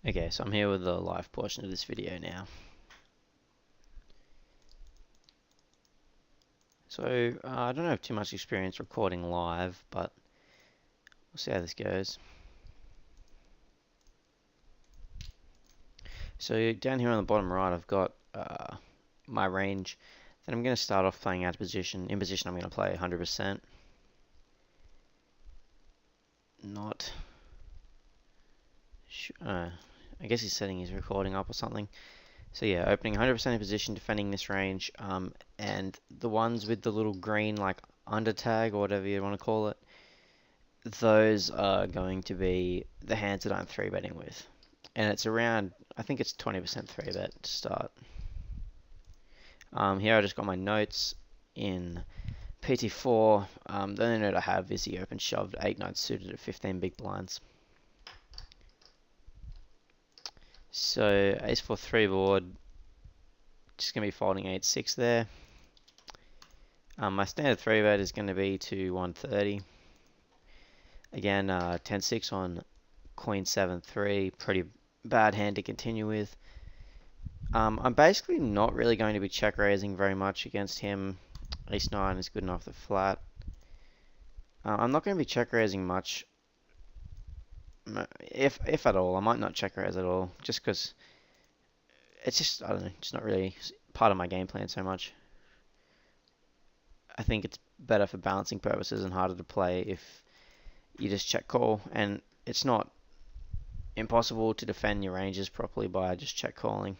Okay, so I'm here with the live portion of this video now. So, I don't have too much experience recording live, but we'll see how this goes. So down here on the bottom right, I've got my range. Then I'm going to start off playing out of position. In position, I'm going to play 100%. Not sure. I guess he's setting his recording up or something. So yeah, opening 100% in position, defending this range, and the ones with the little green like under tag or whatever you want to call it, those are going to be the hands that I'm 3-betting with. And it's around, I think it's 20% 3-bet to start. Here I just got my notes in PT4. The only note I have is he open shoved 8-9 suited at 15 big blinds. So ace-4 3 board, just going to be folding 8-6 there. My standard 3-bet is going to be to 130. Again, 10-6 on Queen 7-3, pretty bad hand to continue with. I'm basically not really going to be check raising very much against him. Ace-9 is good enough to flat. I'm not going to be check raising much, if at all. I might not check raise at all, just because it's just, I don't know, it's not really part of my game plan so much. I think it's better for balancing purposes and harder to play if you just check call, and it's not impossible to defend your ranges properly by just check calling.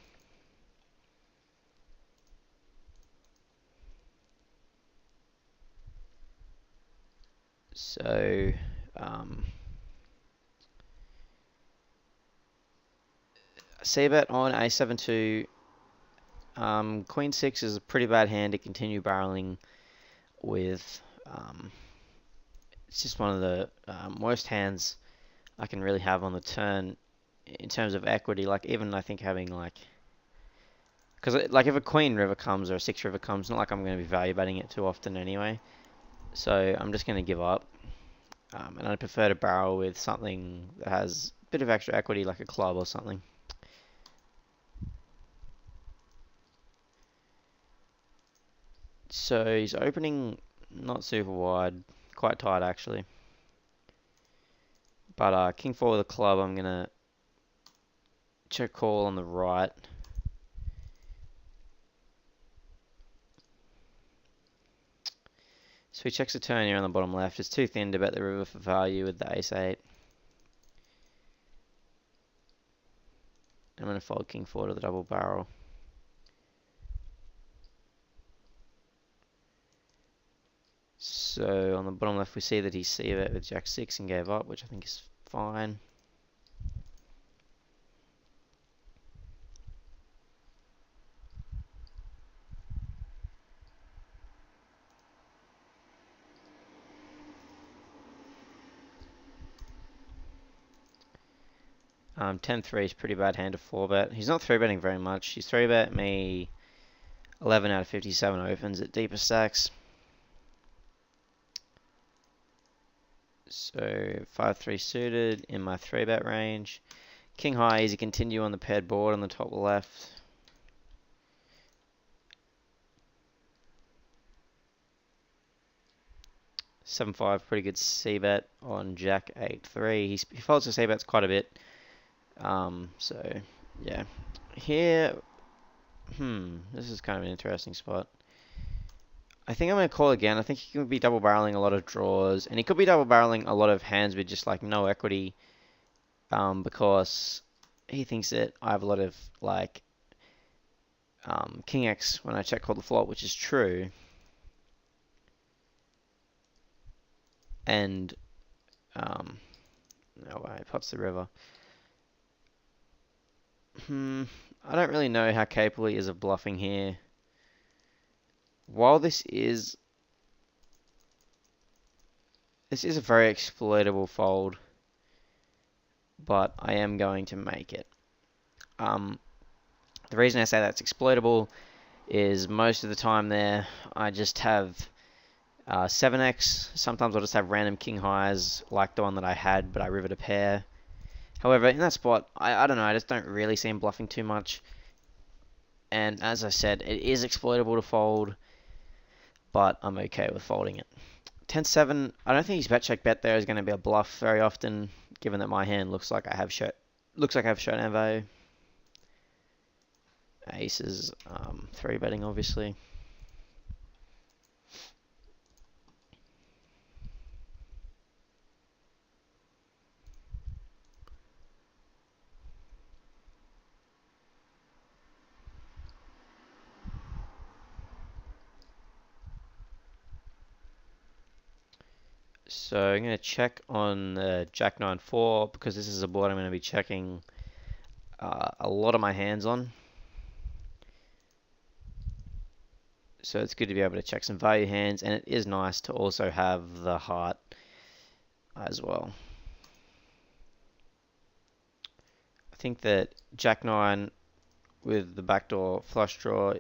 So c-bet on a7-2. Queen 6 is a pretty bad hand to continue barreling with. It's just one of the worst hands I can really have on the turn in terms of equity. Like, even I think having like, because like if a queen river comes or a 6 river comes, not like I'm going to be value betting it too often anyway. So I'm just going to give up. And I prefer to barrel with something that has a bit of extra equity, like a club or something. So he's opening not super wide, quite tight actually. But king 4 with a club, I'm going to check call on the right. So he checks the turn here on the bottom left. It's too thin to bet the river for value with the ace-8. I'm going to fold king 4 to the double barrel. So on the bottom left we see that he c-bet with jack 6 and gave up, which I think is fine. Um, 10-3 is a pretty bad hand to 4-bet. He's not 3-betting very much. He's 3-bet me 11 out of 57 opens at deeper stacks. So 5-3 suited in my 3-bet range. King high, easy continue on the paired board on the top left. (7-5), pretty good c-bet on jack 8-3. He folds the c-bets quite a bit. So yeah, here, this is kind of an interesting spot. I think I'm going to call again. I think he could be double barreling a lot of draws, and he could be double barreling a lot of hands with just like no equity, because he thinks that I have a lot of like king X when I check call the flop, which is true. And no way, pots the river. I don't really know how capable he is of bluffing here. While this is a very exploitable fold, but I am going to make it. The reason I say that's exploitable is most of the time there I just have 7x. Sometimes I'll just have random king highs like the one that I had, but I rivered a pair. However, in that spot, I don't know, I just don't really see him bluffing too much. And as I said, it is exploitable to fold, but I'm okay with folding it. 10-7, I don't think his bet check bet there is going to be a bluff very often, given that my hand looks like I have showdown value. Aces, 3-betting obviously. So I'm going to check on the Jack 9-4 because this is a board I'm going to be checking a lot of my hands on. So it's good to be able to check some value hands, and it is nice to also have the heart as well. I think that Jack 9 with the backdoor flush draw,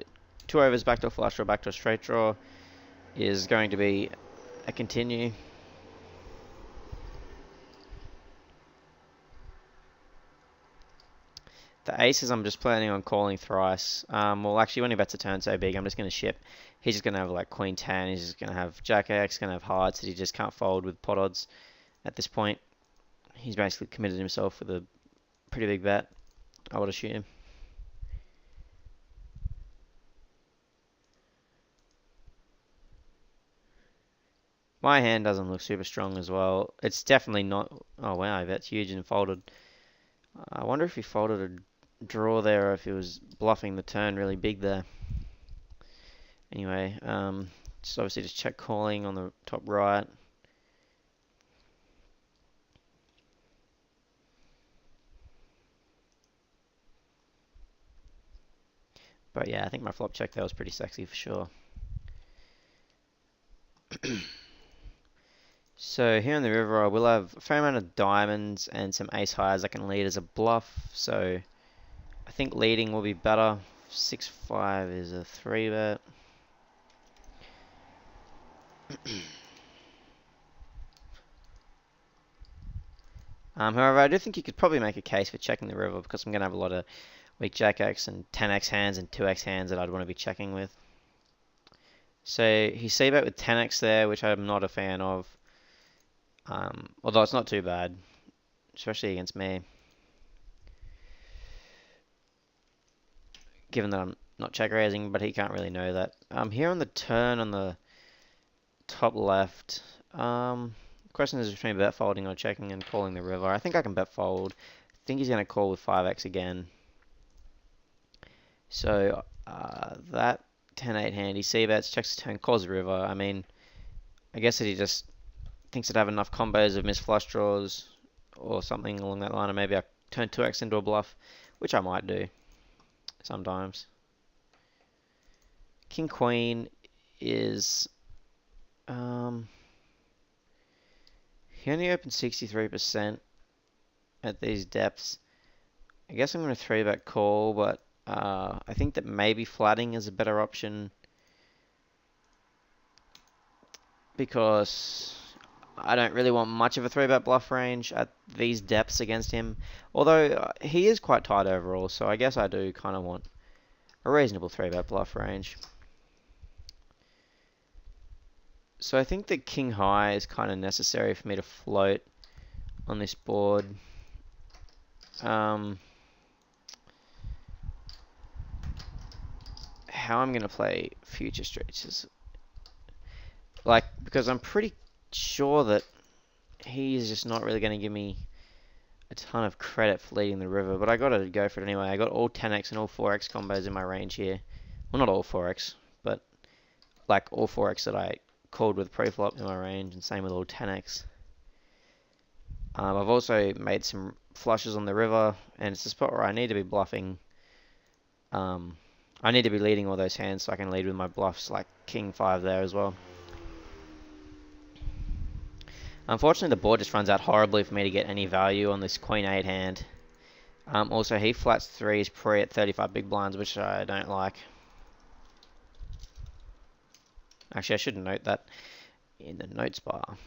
2 overs, backdoor flush draw, backdoor straight draw, is going to be a continue. The aces I'm just planning on calling thrice. Well, actually, when he bets a turn so big, I'm just going to ship. He's just going to have like Queen 10. He's just going to have Jack X, going to have hearts that he just can't fold with pot odds at this point. He's basically committed himself with a pretty big bet, I would assume. My hand doesn't look super strong as well. It's definitely not... Oh wow, that's huge and folded. I wonder if he folded a draw there or if he was bluffing the turn really big there. Anyway, just obviously just check calling on the top right. But yeah, I think my flop check there was pretty sexy for sure. So here on the river I will have a fair amount of diamonds and some ace highs I can lead as a bluff. So I think leading will be better. 6-5 is a 3-bet. However, I do think you could probably make a case for checking the river because I'm going to have a lot of weak Jack X and 10x hands and 2x hands that I'd want to be checking with. So he c-bet with 10x there, which I'm not a fan of. Although it's not too bad, especially against me. Given that I'm not check raising, but he can't really know that. Here on the turn on the top left, the question is between bet folding or checking and calling the river. I think I can bet fold. I think he's going to call with 5x again. So that 10-8 hand, he c-bets, checks the turn, calls the river. I mean, I guess that he just thinks I'd have enough combos of missed flush draws or something along that line, or maybe I turn 2x into a bluff, which I might do sometimes. King Queen is he only opened 63% at these depths. I guess I'm going to 3-bet call, but I think that maybe flatting is a better option because I don't really want much of a 3-bet bluff range at these depths against him. Although he is quite tight overall, so I guess I do kind of want a reasonable 3-bet bluff range. So I think that King High is kind of necessary for me to float on this board. How I'm going to play future streets is like, because I'm pretty sure that he is just not really going to give me a ton of credit for leading the river, but I got to go for it anyway. I got all 10x and all 4x combos in my range here. Well, not all 4x, but like all 4x that I called with pre-flop in my range, and same with all 10x. I've also made some flushes on the river, and it's a spot where I need to be bluffing. I need to be leading all those hands so I can lead with my bluffs like King 5 there as well. Unfortunately, the board just runs out horribly for me to get any value on this Queen 8 hand. Also, he flats 3s pre at 35 big blinds, which I don't like. Actually, I should note that in the notes bar.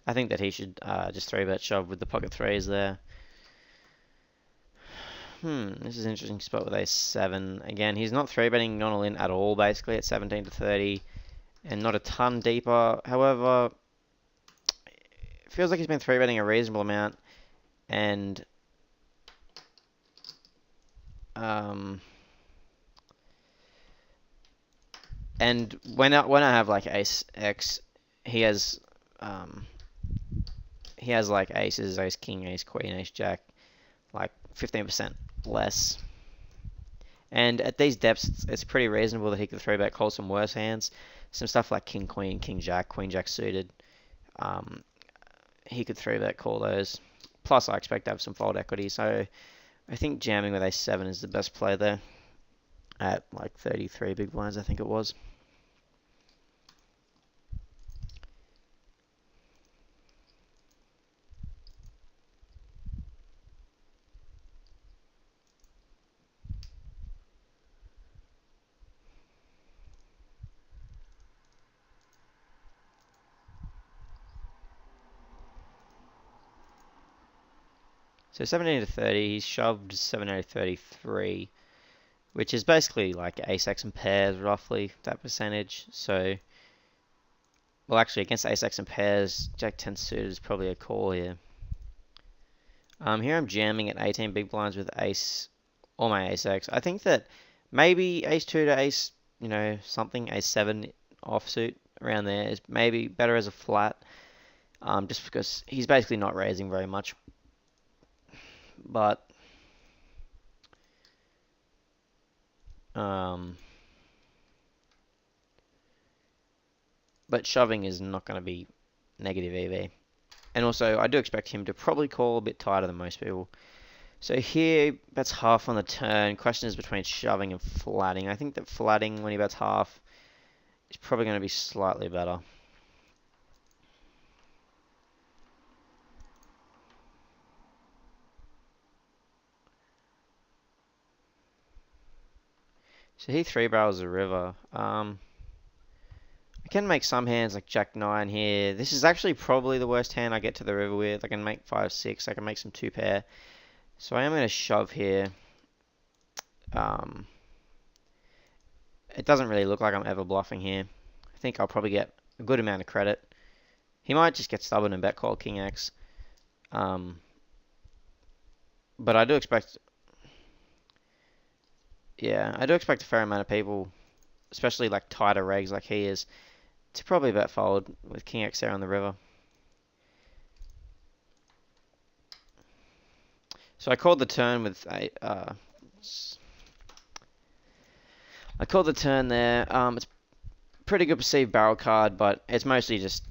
I think that he should just 3-bet shove with the pocket threes there. This is an interesting spot with ace-7. Again, he's not 3-betting non-all-in at all, basically, at 17 to 30, and not a ton deeper. However, it feels like he's been 3-betting a reasonable amount, and when I have like ace X, he has like aces, ace king, ace queen, ace jack, like 15% less. And at these depths, it's pretty reasonable that he could 3-bet call some worse hands. Some stuff like king queen, king jack, queen jack suited. He could 3-bet call those. Plus, I expect to have some fold equity, so I think jamming with ace-7 is the best play there. At like 33 big blinds, I think it was. So 17 to 30, he's shoved 17 to 33, which is basically like ace X and pairs, roughly, that percentage. So, well, actually, against ace X and pairs, jack 10 suited is probably a call here. Here I'm jamming at 18 big blinds with ace, or my ace X. I think that maybe ace 2 to ace, something, ace 7 offsuit around there is maybe better as a flat, just because he's basically not raising very much. But shoving is not going to be negative EV. And also, I do expect him to probably call a bit tighter than most people. So here, bets half on the turn. Question is between shoving and flatting. I think that flatting, when he bets half, is probably going to be slightly better. So he 3-barrels the river. I can make some hands like Jack 9 here. This is actually probably the worst hand I get to the river with. I can make 5-6. I can make some 2-pair. So I am going to shove here. It doesn't really look like I'm ever bluffing here. I think I'll probably get a good amount of credit. He might just get stubborn and bet call King X. But I do expect... Yeah, I do expect a fair amount of people, especially like tighter regs like he is, to probably bet fold with King X there on the river. So I called the turn with I called the turn there. It's pretty good perceived barrel card, but it's mostly just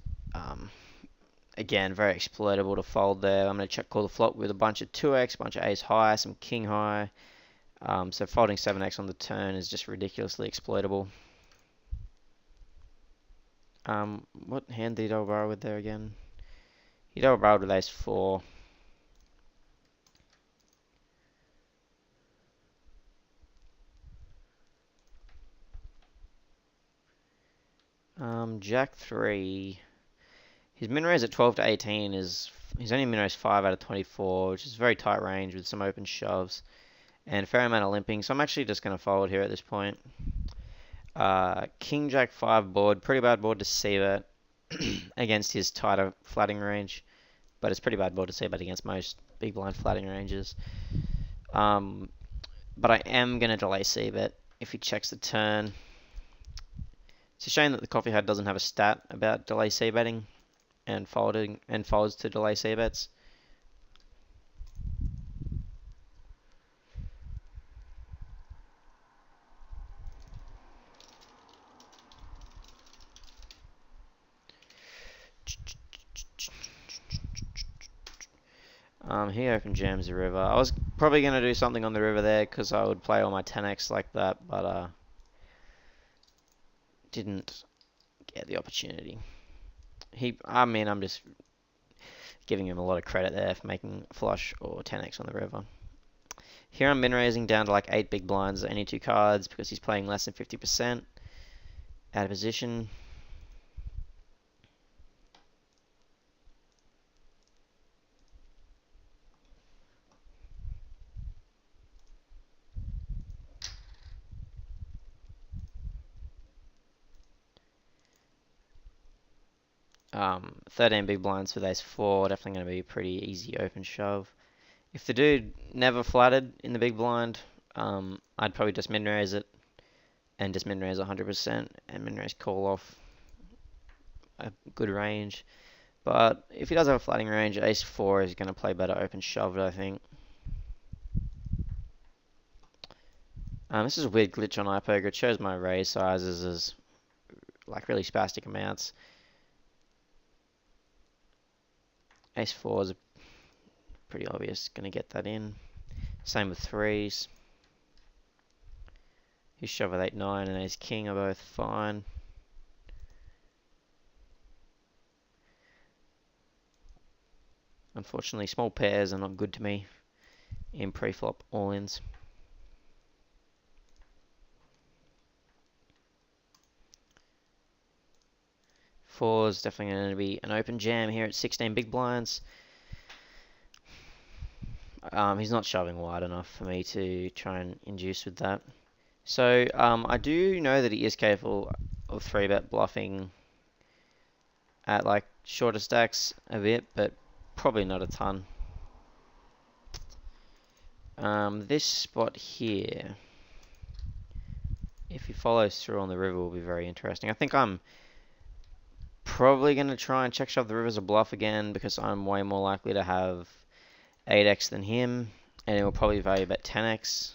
again very exploitable to fold there. I'm gonna call the flop with a bunch of 2x, bunch of ace high, some king high. So folding 7x on the turn is just ridiculously exploitable. What hand did he double barrel with there again? He double barreled with ace 4. Jack 3. His min raise at 12 to 18 is... He's only min raised 5 out of 24, which is very tight range with some open shoves. And a fair amount of limping, so I'm actually just going to fold here at this point. King Jack 5 board, pretty bad board to c-bet against his tighter flatting range. But it's pretty bad board to c-bet against most big blind flatting ranges. But I am going to delay c-bet if he checks the turn. It's a shame that the coffee hut doesn't have a stat about delay c-betting and folds to delay c-bets. He open jams the river. I was probably going to do something on the river there because I would play all my 10x like that, but didn't get the opportunity. I'm just giving him a lot of credit there for making flush or 10x on the river. Here I'm min raising down to like 8 big blinds, any 2 cards, because he's playing less than 50% out of position. 13 big blinds with ace 4, definitely going to be a pretty easy open shove. If the dude never flatted in the big blind, I'd probably just min-raise it and just min-raise 100% and min-raise call off a good range. But if he does have a flatting range, ace 4 is going to play better open shoved, I think. This is a weird glitch on iPoker. It shows my raise sizes as like really spastic amounts. Ace 4 is pretty obvious, going to get that in. Same with 3s. His shove with 8, 9 and ace king are both fine. Unfortunately, small pairs are not good to me in pre-flop all-ins. Fours definitely going to be an open jam here at 16 big blinds. He's not shoving wide enough for me to try and induce with that. So I do know that he is capable of 3-bet bluffing at like shorter stacks a bit, but probably not a ton. This spot here, if he follows through on the river, will be very interesting. I think I'm probably going to try and check shove the river as a bluff again because I'm way more likely to have 8x than him, and it will probably value bet 10x.